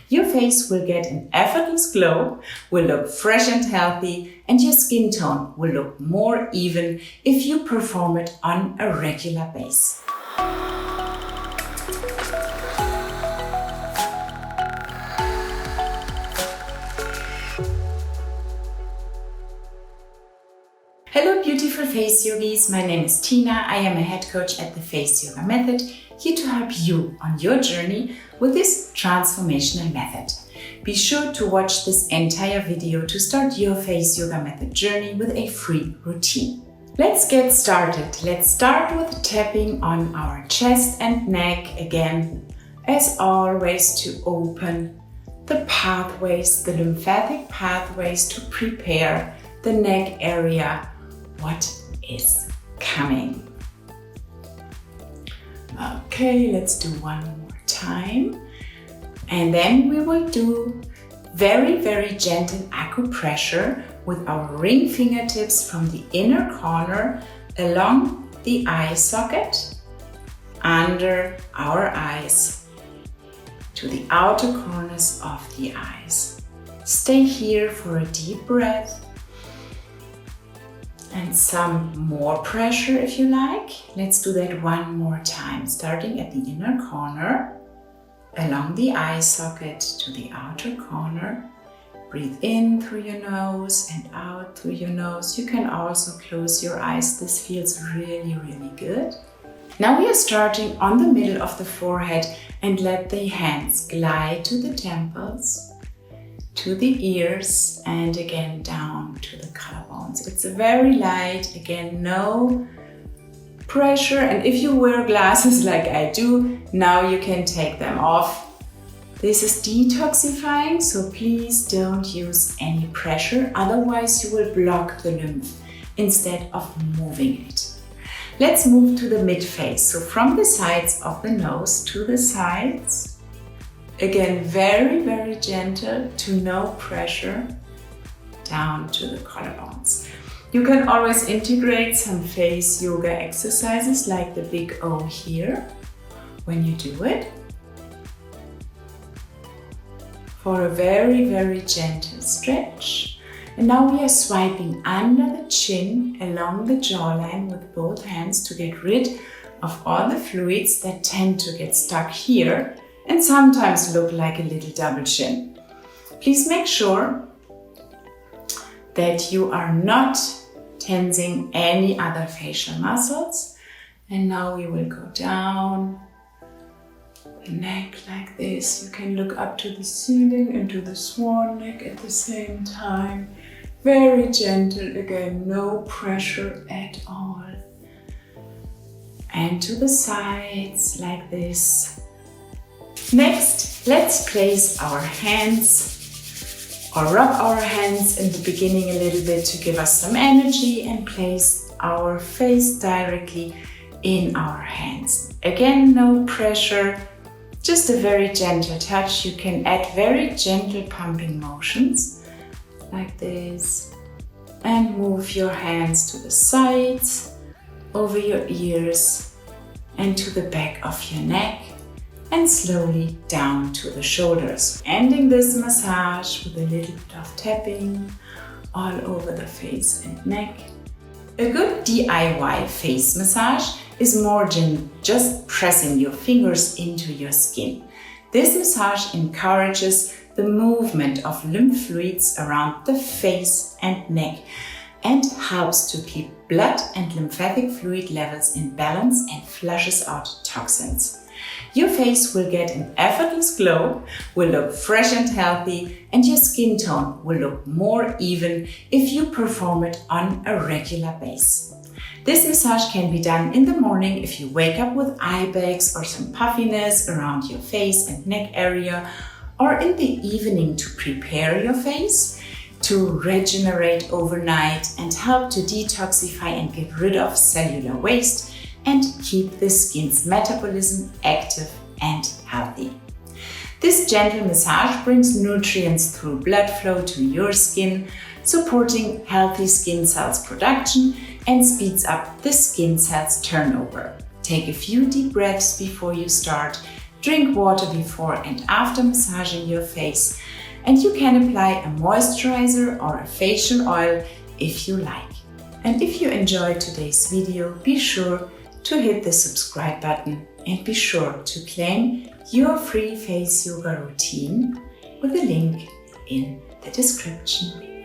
Your face will get an effortless glow, will look fresh and healthy, and your skin tone will look more even if you perform it on a regular basis. Hello beautiful face yogis, my name is Tina. I am a head coach at the Face Yoga Method, here to help you on your journey with this transformational method. Be sure to watch this entire video to start your Face Yoga Method journey with a free routine. Let's get started. Let's start with tapping on our chest and neck again, as always, to open the pathways, the lymphatic pathways, to prepare the neck area. What is coming? Okay, let's do one more time. And then we will do very, very gentle acupressure with our ring fingertips from the inner corner along the eye socket, under our eyes, to the outer corners of the eyes. Stay here for a deep breath. And some more pressure if you like. Let's do that one more time, starting at the inner corner, along the eye socket to the outer corner. Breathe in through your nose and out through your nose. You can also close your eyes. This feels really, really good. Now we are starting on the middle of the forehead and let the hands glide to the temples, to the ears, and again down to the collarbones. It's very light, again, no pressure. And if you wear glasses like I do, now you can take them off. This is detoxifying, so please don't use any pressure, otherwise you will block the lymph instead of moving it. Let's move to the midface, so from the sides of the nose to the sides. Again, very, very gentle, to no pressure, down to the collarbones. You can always integrate some face yoga exercises like the big O here when you do it, for a very, very gentle stretch. And now we are swiping under the chin along the jawline with both hands to get rid of all the fluids that tend to get stuck here and sometimes look like a little double chin. Please make sure that you are not tensing any other facial muscles. And now we will go down the neck like this. You can look up to the ceiling and to the swan neck at the same time. Very gentle, again, no pressure at all. And to the sides like this. Next, let's place our hands or rub our hands in the beginning a little bit to give us some energy and place our face directly in our hands. Again, no pressure, just a very gentle touch. You can add very gentle pumping motions like this and move your hands to the sides, over your ears and to the back of your neck, and slowly down to the shoulders. Ending this massage with a little bit of tapping all over the face and neck. A good DIY face massage is more than just pressing your fingers into your skin. This massage encourages the movement of lymph fluids around the face and neck and helps to keep blood and lymphatic fluid levels in balance and flushes out toxins. Your face will get an effortless glow, will look fresh and healthy, and your skin tone will look more even if you perform it on a regular basis. This massage can be done in the morning if you wake up with eye bags or some puffiness around your face and neck area, or in the evening to prepare your face, to regenerate overnight and help to detoxify and get rid of cellular waste and keep the skin's metabolism active and healthy. This gentle massage brings nutrients through blood flow to your skin, supporting healthy skin cells production and speeds up the skin cells turnover. Take a few deep breaths before you start Drink water before and after massaging your face, and you can apply a moisturizer or a facial oil if you like. And if you enjoyed today's video, be sure to hit the subscribe button and be sure to claim your free face yoga routine with a link in the description.